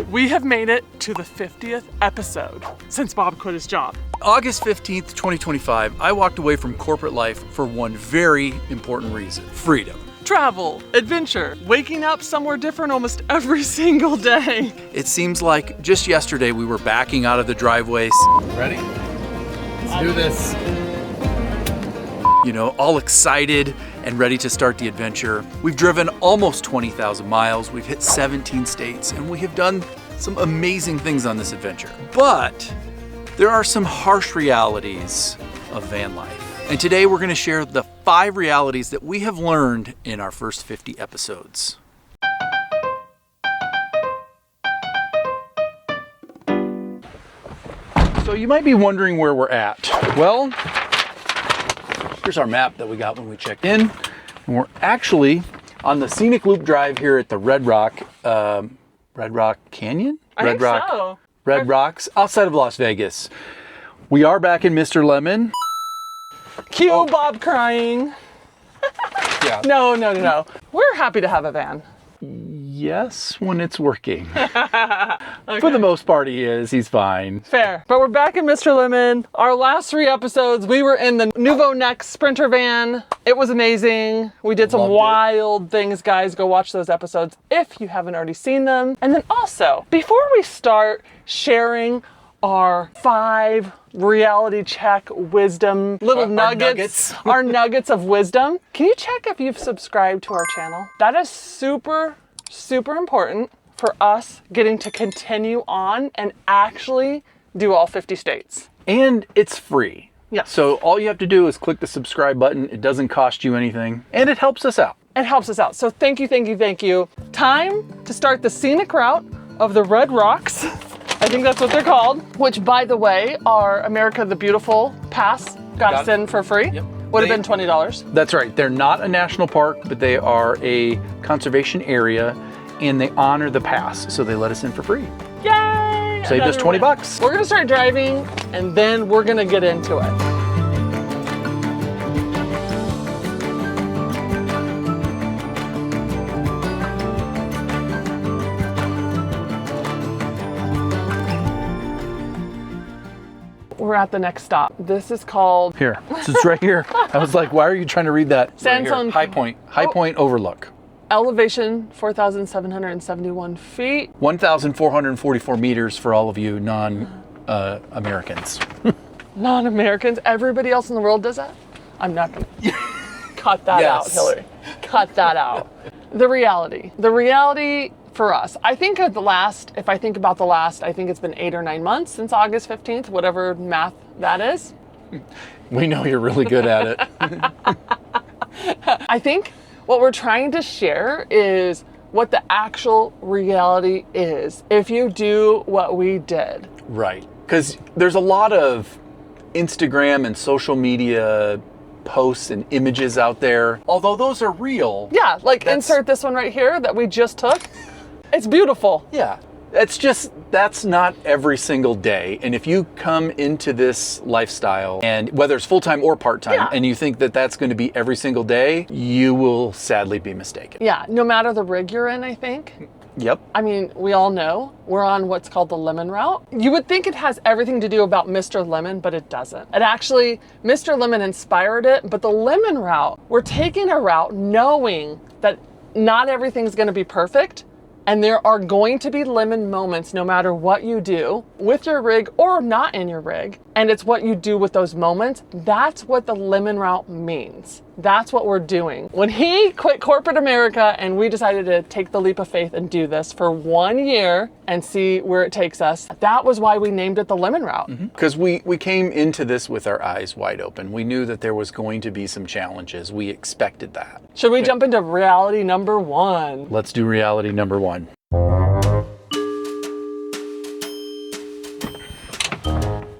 We have made it to the 50th episode since Bob quit his job. August 15th, 2025, I walked away from corporate life for one very important reason: freedom. Travel, adventure, waking up somewhere different almost every single day. It seems like just yesterday we were backing out of the driveway. Ready? Let's do this. You know, all excited and ready to start the adventure. We've driven almost 20,000 miles, we've hit 17 states, and we have done some amazing things on this adventure. But there are some harsh realities of van life. And today we're gonna share the 5 realities that we have learned in our first 50 episodes. So you might be wondering where we're at. Well, here's our map that we got when we checked in. And we're actually on the scenic loop drive here at the Red Rock Canyon? I think so. Red Rocks, outside of Las Vegas. We are back in Mr. Lemon. Cue Bob crying. Yeah. No. We're happy to have a van. Yes, when it's working. Okay. For the most part, he's fine. Fair. But we're back in Mr. Lemon. Our last 3 episodes, we were in the Nuvo Next Sprinter van. It was amazing. We did some wild things, guys. Go watch those episodes if you haven't already seen them. And then also, before we start sharing our 5 reality check wisdom little nuggets, our nuggets of wisdom, can you check if you've subscribed to our channel? That is super important for us getting to continue on and actually do all 50 states. And it's free. Yeah. So all you have to do is click the subscribe button. It doesn't cost you anything, and it helps us out. It helps us out. So thank you. Time to start the scenic route of the Red Rocks. I think that's what they're called, which, by the way, our America the Beautiful pass got us in for free. Yep. Would have been $20. That's right. They're not a national park, but they are a conservation area, and they honor the pass, so they let us in for free. Yay! Saved us 20 bucks. We're gonna start driving, and then we're gonna get into it. We're at the next stop. This is called... Here, so it's right here. I was like, why are you trying to read that? Sandstone. High Point Overlook. Elevation, 4,771 feet. 1,444 meters for all of you non-Americans. Non-Americans? Everybody else in the world does that? I'm not gonna cut that out, Hillary. Cut that out. The reality for us, I think of the last, if I think about the last, I think it's been 8 or 9 months since August 15th, whatever math that is. We know you're really good at it. I think what we're trying to share is what the actual reality is if you do what we did. Right, because there's a lot of Instagram and social media posts and images out there, although those are real. Yeah, like insert this one right here that we just took. It's beautiful. Yeah, that's not every single day. And if you come into this lifestyle, and whether it's full-time or part-time, and you think that that's going to be every single day, you will sadly be mistaken. Yeah, no matter the rig you're in, I think. Yep. I mean, we all know we're on what's called the Lemon Route. You would think it has everything to do about Mr. Lemon, but it doesn't. It actually, Mr. Lemon inspired it, but the Lemon Route, we're taking a route knowing that not everything's gonna be perfect, and there are going to be lemon moments no matter what you do with your rig or not in your rig. And it's what you do with those moments. That's what the Lemon Route means. That's what we're doing. When he quit corporate America and we decided to take the leap of faith and do this for 1 year and see where it takes us, that was why we named it the Lemon Route. Because we came into this with our eyes wide open. We knew that there was going to be some challenges. We expected that. Should we jump into reality number 1? Let's do reality number 1.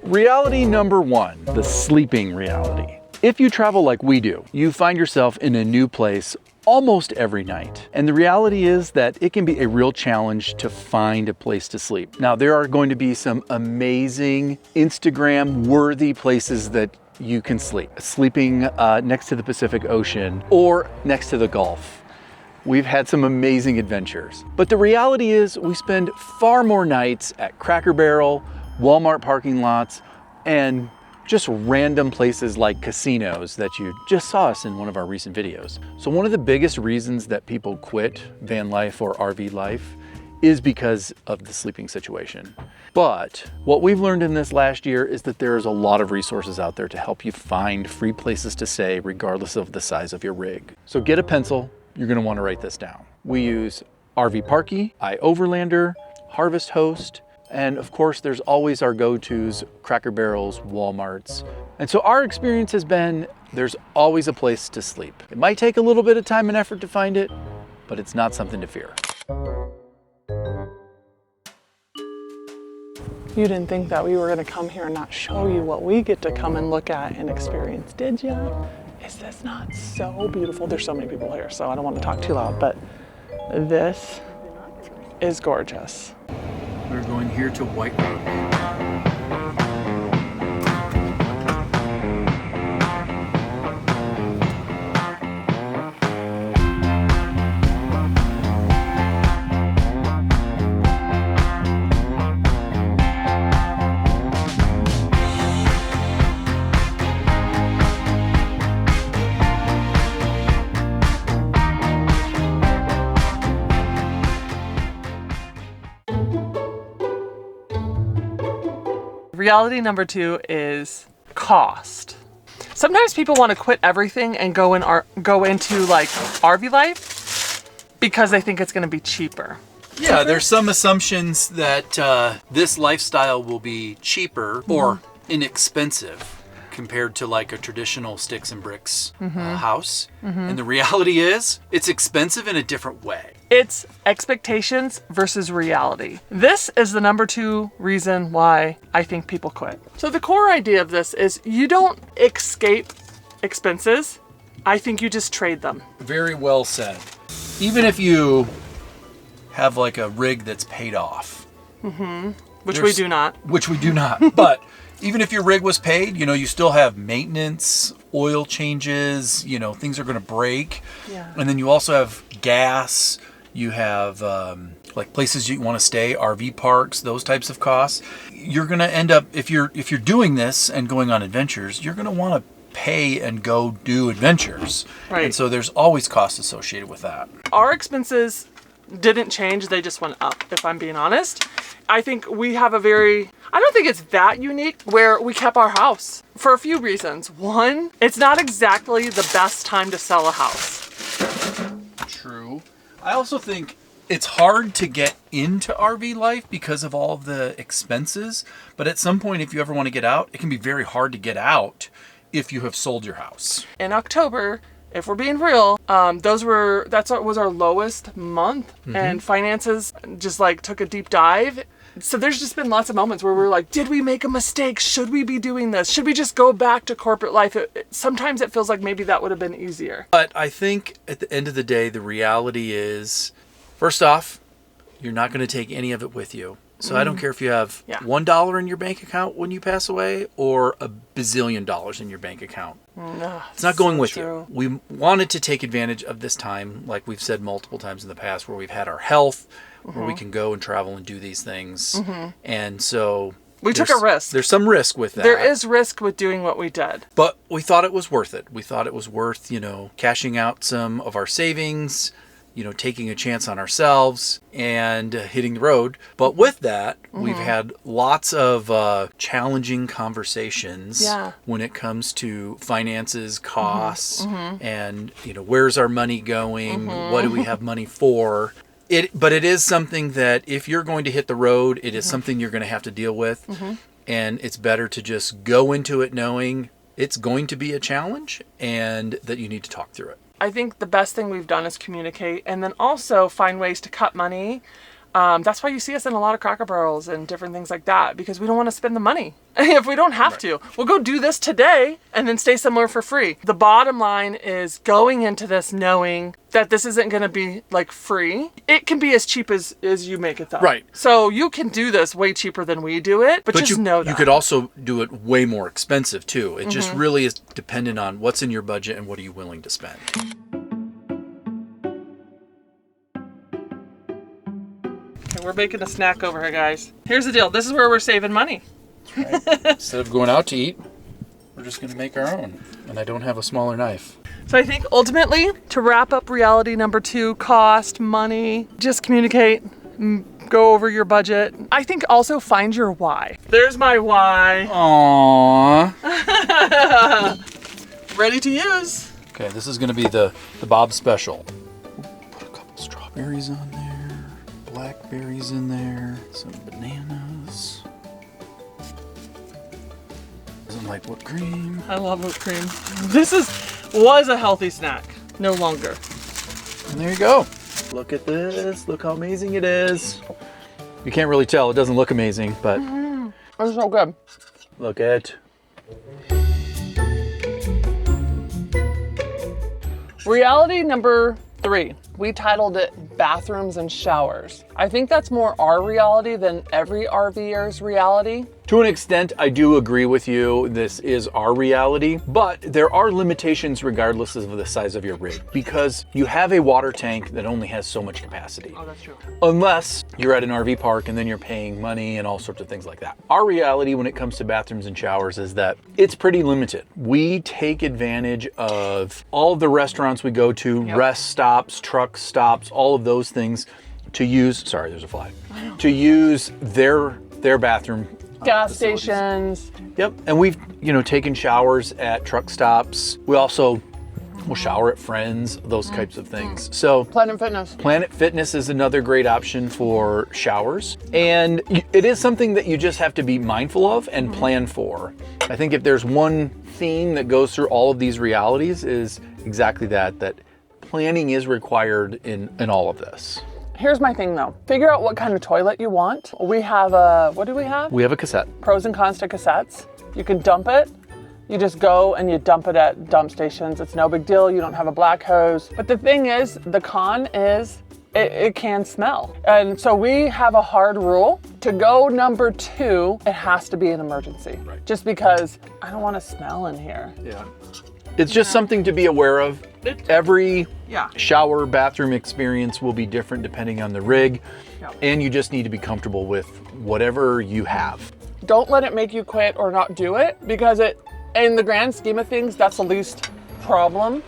Reality number 1, the sleeping reality. If you travel like we do, you find yourself in a new place almost every night. And the reality is that it can be a real challenge to find a place to sleep. Now, there are going to be some amazing Instagram-worthy places that you can sleep. Sleeping next to the Pacific Ocean or next to the Gulf. we've had some amazing adventures. But the reality is we spend far more nights at Cracker Barrel, Walmart parking lots, and just random places like casinos that you just saw us in one of our recent videos. So one of the biggest reasons that people quit van life or RV life is because of the sleeping situation. But what we've learned in this last year is that there's a lot of resources out there to help you find free places to stay regardless of the size of your rig. So get a pencil, you're gonna wanna write this down. We use RV Parky, iOverlander, Harvest Host, and of course there's always our go-tos, Cracker Barrels, Walmarts. And so our experience has been, there's always a place to sleep. It might take a little bit of time and effort to find it, but it's not something to fear. You didn't think that we were gonna come here and not show you what we get to come and look at and experience, did ya? Is this not so beautiful? There's so many people here, so I don't want to talk too loud, but this is gorgeous. We're going here to White Road. Reality number 2 is cost. Sometimes people want to quit everything and go into like RV life because they think it's going to be cheaper. Yeah, there's some assumptions that this lifestyle will be cheaper or inexpensive compared to like a traditional sticks and bricks house. And the reality is it's expensive in a different way. It's expectations versus reality. This is the number 2 reason why I think people quit. So the core idea of this is you don't escape expenses. I think you just trade them. Very well said. Even if you have like a rig that's paid off. Which we do not. Which we do not. But even if your rig was paid, you know, you still have maintenance, oil changes, you know, things are going to break. Yeah. And then you also have gas. You have like places you want to stay, RV parks, those types of costs. You're going to end up, if you're doing this and going on adventures, you're going to want to pay and go do adventures. Right. And so there's always costs associated with that. Our expenses didn't change, they just went up, if I'm being honest. I think we have I don't think it's that unique where we kept our house for a few reasons. One, it's not exactly the best time to sell a house. True. I also think it's hard to get into RV life because of all of the expenses. But at some point, if you ever want to get out, it can be very hard to get out if you have sold your house. In October, if we're being real, was our lowest month, and finances just like took a deep dive. So there's just been lots of moments where we're like, did we make a mistake? Should we be doing this? Should we just go back to corporate life? Sometimes it feels like maybe that would have been easier. But I think at the end of the day, the reality is, first off, you're not going to take any of it with you. So I don't care if you have $1 in your bank account when you pass away or $1 bazillion in your bank account. No, it's not going with true. you. We wanted to take advantage of this time, like we've said multiple times in the past, where we've had our health, where we can go and travel and do these things. And so we took a risk. There's some risk with that. There is risk with doing what we did. But we thought it was worth it. We thought it was worth, you know, cashing out some of our savings, you know, taking a chance on ourselves and hitting the road. But with that, we've had lots of challenging conversations when it comes to finances, costs, and, you know, where's our money going? What do we have money for? But it is something that if you're going to hit the road, it is something you're going to have to deal with. And it's better to just go into it knowing it's going to be a challenge and that you need to talk through it. I think the best thing we've done is communicate and then also find ways to cut money. That's why you see us in a lot of Cracker Barrels and different things like that, because we don't want to spend the money. If we don't have to, we'll go do this today and then stay somewhere for free. The bottom line is going into this knowing that this isn't going to be like free. It can be as cheap as you make it though. Right. So you can do this way cheaper than we do it, but just know that. You could also do it way more expensive too. It just really is dependent on what's in your budget and what are you willing to spend. we're making a snack over here, guys. Here's the deal. This is where we're saving money. That's right. Instead of going out to eat, we're just gonna make our own. And I don't have a smaller knife. So I think ultimately, to wrap up reality number 2, cost, money, just communicate, go over your budget. I think also find your why. There's my why. Aww. Ready to use. Okay, this is gonna be the Bob special. Put a couple strawberries on there, blackberries in there, some bananas. Doesn't like whipped cream. I love whipped cream. This was a healthy snack. No longer. And there you go. Look at this. Look how amazing it is. You can't really tell. It doesn't look amazing, but It's so good. look at. Reality number 3. We titled it Bathrooms and Showers. I think that's more our reality than every RVer's reality. To an extent, I do agree with you. This is our reality, but there are limitations regardless of the size of your rig, because you have a water tank that only has so much capacity. Oh, that's true. Unless you're at an RV park and then you're paying money and all sorts of things like that. Our reality when it comes to bathrooms and showers is that it's pretty limited. We take advantage of all of the restaurants we go to, rest stops, truck stops, all of those things to use, sorry, there's a fly, to use their bathroom. Gas facilities. stations. Yep, and we've, taken showers at truck stops. We also will shower at friends, those types of things. So Planet Fitness. Planet Fitness is another great option for showers. And it is something that you just have to be mindful of and plan for. I think if there's one theme that goes through all of these realities is exactly that planning is required in all of this. Here's my thing though. Figure out what kind of toilet you want. We have a, what do we have? We have a cassette. Pros and cons to cassettes. You can dump it. You just go and you dump it at dump stations. It's no big deal. You don't have a black hose. But the thing is, the con is it can smell. And so we have a hard rule. To go number 2, it has to be an emergency. Right. Just because I don't want to smell in here. Yeah. It's just something to be aware of. Every shower, bathroom experience will be different depending on the rig. Yeah. And you just need to be comfortable with whatever you have. Don't let it make you quit or not do it, because in the grand scheme of things, that's the least problem.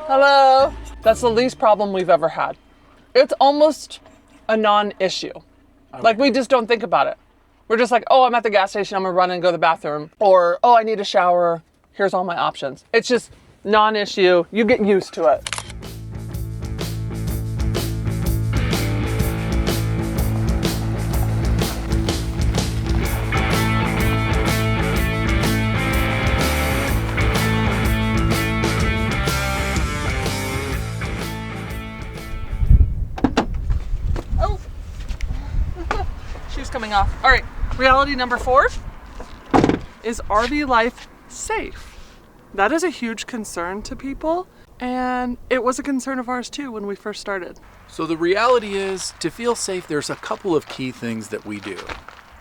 Hello. That's the least problem we've ever had. It's almost a non-issue. Like, we just don't think about it. We're just like, oh, I'm at the gas station, I'm gonna run and go to the bathroom. Or, oh, I need a shower. Here's all my options. It's just non-issue. You get used to it. Oh, she's coming off. All right, reality number 4 is RV life safe. That is a huge concern to people, and it was a concern of ours too when we first started. So the reality is, to feel safe, there's a couple of key things that we do.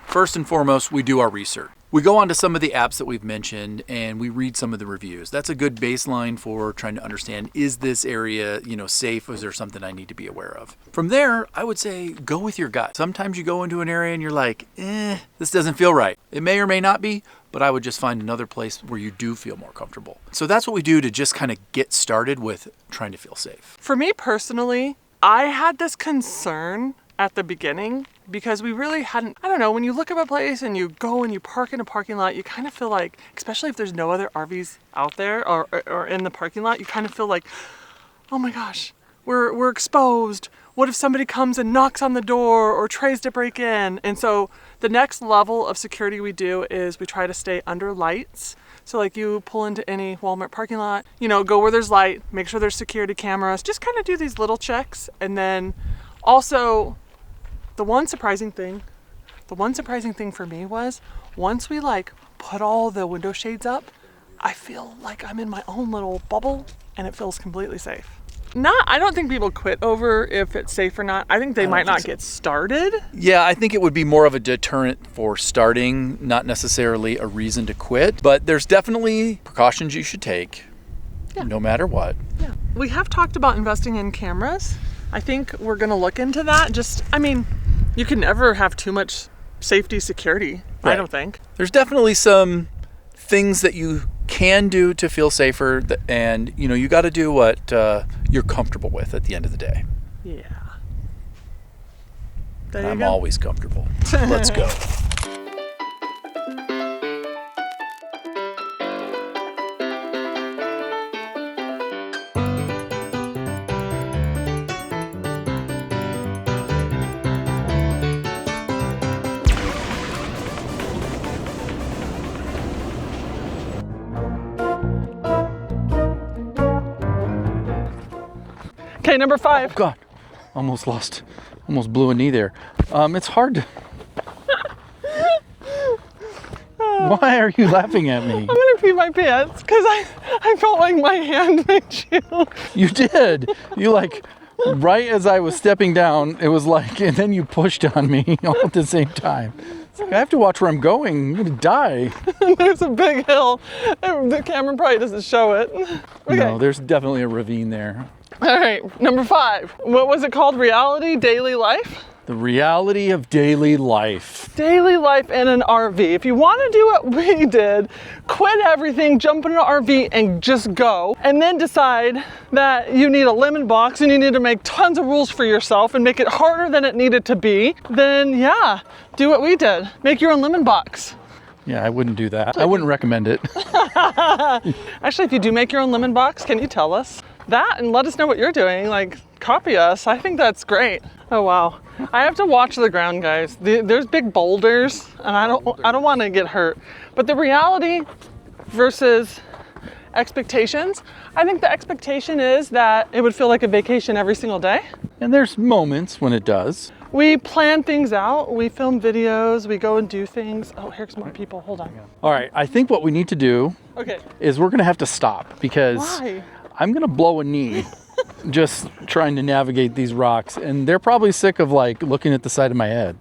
First and foremost, we do our research. We go onto some of the apps that we've mentioned and we read some of the reviews. That's a good baseline for trying to understand, is this area, safe? Is there something I need to be aware of? From there, I would say go with your gut. Sometimes you go into an area and you're like, this doesn't feel right. It may or may not be, but I would just find another place where you do feel more comfortable. So that's what we do to just kind of get started with trying to feel safe. For me personally, I had this concern at the beginning because we really hadn't, I don't know, when you look at a place and you go and you park in a parking lot, you kind of feel like, especially if there's no other RVs out there or in the parking lot, you kind of feel like, oh my gosh, we're exposed. What if somebody comes and knocks on the door or tries to break in? And so the next level of security we do is we try to stay under lights. So like you pull into any Walmart parking lot, go where there's light, make sure there's security cameras, just kind of do these little checks. And then also the one surprising thing for me was once we put all the window shades up, I feel like I'm in my own little bubble and it feels completely safe. I don't think people quit over if it's safe or not. I think they might not get started. Yeah, I think it would be more of a deterrent for starting, not necessarily a reason to quit. But there's definitely precautions you should take, no matter what. Yeah. We have talked about investing in cameras. I think we're gonna look into that. Just, I mean, you can never have too much safety security, Right. I don't think. There's definitely some things that you can do to feel safer, and you know, you got to do what you're comfortable with at the end of the day. Yeah. I'm always comfortable. Let's go. Okay, number 5. Oh God, almost blew a knee there. It's hard to. Why are you laughing at me? I'm gonna pee my pants because I felt like my hand made you. You did. You like, right as I was stepping down, it was like, and then you pushed on me all at the same time. It's like, I have to watch where I'm going. I'm gonna die. There's a big hill. The camera probably doesn't show it. Okay. No, there's definitely a ravine there. All right, number 5. What was it called? Reality, daily life? The reality of daily life. Daily life in an RV. If you want to do what we did, quit everything, jump in an RV and just go. And then decide that you need a lemon box and you need to make tons of rules for yourself and make it harder than it needed to be. Then yeah, do what we did. Make your own lemon box. Yeah, I wouldn't do that. I wouldn't recommend it. Actually, if you do make your own lemon box, can you tell us that and let us know what you're doing? Like, copy us. I think that's great. Oh wow. I have to watch the ground, guys. There's big boulders and I don't want to get hurt. But the reality versus expectations, I think the expectation is that it would feel like a vacation every single day. And there's moments when it does. We plan things out, we film videos, we go and do things. Oh, here's more people, hold on. All right, I think what we need to do Okay. is we're gonna have to stop because Why? I'm gonna blow a knee just trying to navigate these rocks, and they're probably sick of like looking at the side of my head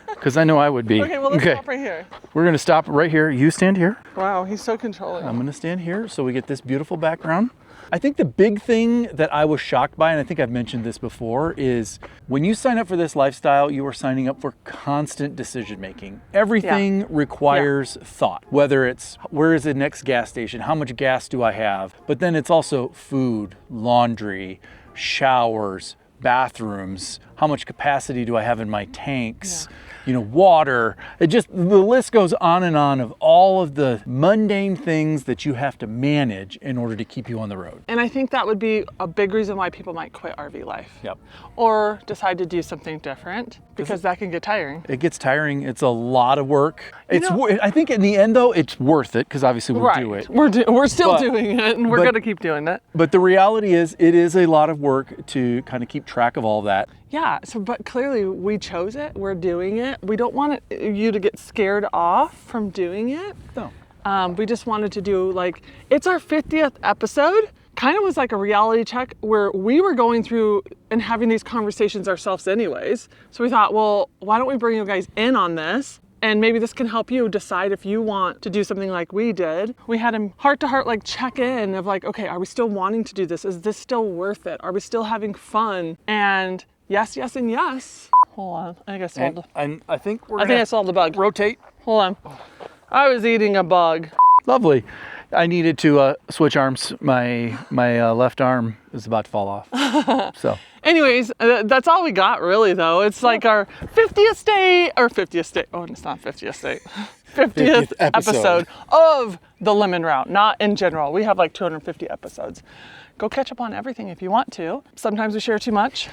because I know I would be. Okay, well let's stop right here. We're gonna stop right here. You stand here. Wow, he's so controlling. I'm gonna stand here so we get this beautiful background. I think the big thing that I was shocked by, and I think I've mentioned this before, is when you sign up for this lifestyle, you are signing up for constant decision making. Everything requires thought, whether it's where is the next gas station, how much gas do I have, but then it's also food, laundry, showers, bathrooms, how much capacity do I have in my tanks, you know, water. It just, the list goes on and on of all of the mundane things that you have to manage in order to keep you on the road. And I think that would be a big reason why people might quit RV life. Yep. Or decide to do something different because that can get tiring. It gets tiring. It's a lot of work. I think in the end though, it's worth it because obviously we'll do it. We're still doing it and we're going to keep doing it. But the reality is it is a lot of work to kind of keep track of all that. Yeah, but clearly we chose it, we're doing it. We don't want you to get scared off from doing it. No. We just wanted to do it's our 50th episode. Kind of was like a reality check where we were going through and having these conversations ourselves anyways. So we thought, well, why don't we bring you guys in on this? And maybe this can help you decide if you want to do something like we did. We had a heart-to-heart check in of okay, are we still wanting to do this? Is this still worth it? Are we still having fun? And yes, yes, and yes. Hold on, I think I saw I think I saw the bug. Rotate. Hold on. I was eating a bug. Lovely. I needed to switch arms. My left arm is about to fall off. So. Anyways, that's all we got really though. It's like our 50th day, or 50th day. Oh, it's not 50th day. 50th episode of the Lemon Route, not in general. We have 250 episodes. Go catch up on everything if you want to. Sometimes we share too much.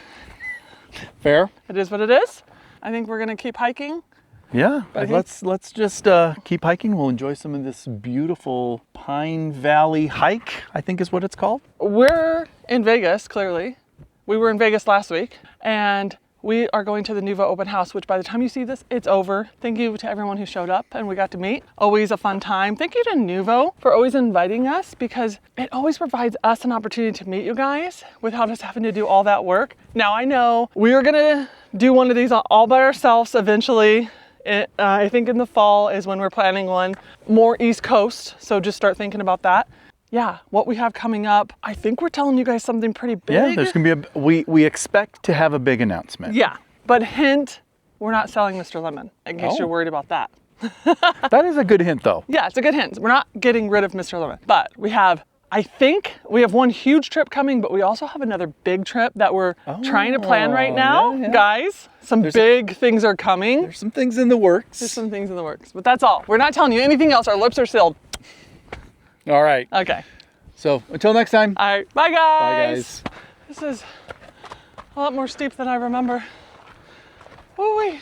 Fair. It is what it is. I think we're gonna keep hiking. Yeah, let's just keep hiking. We'll enjoy some of this beautiful Pine Valley hike, I think is what it's called. We're in Vegas, clearly. We were in Vegas last week, and we are going to the Nuvo open house, which by the time you see this, it's over. Thank you to everyone who showed up and we got to meet. Always a fun time. Thank you to Nuvo for always inviting us because it always provides us an opportunity to meet you guys without us having to do all that work. Now I know we are gonna do one of these all by ourselves eventually. I think in the fall is when we're planning one more East Coast. So just start thinking about that. yeah, what we have coming up. I think we're telling you guys something pretty big. Yeah, there's gonna be we expect to have a big announcement. Yeah, but hint, we're not selling Mr. Lemon, in case you're worried about that. That is a good hint though. Yeah, it's a good hint. We're not getting rid of Mr. Lemon, but I think we have one huge trip coming, but we also have another big trip that we're trying to plan right now. Yeah, yeah. Guys, some big things are coming. There's some things in the works. There's some things in the works, but that's all. We're not telling you anything else. Our lips are sealed. All right. Okay. So until next time. All right. Bye, guys. Bye, guys. This is a lot more steep than I remember. Woo-wee.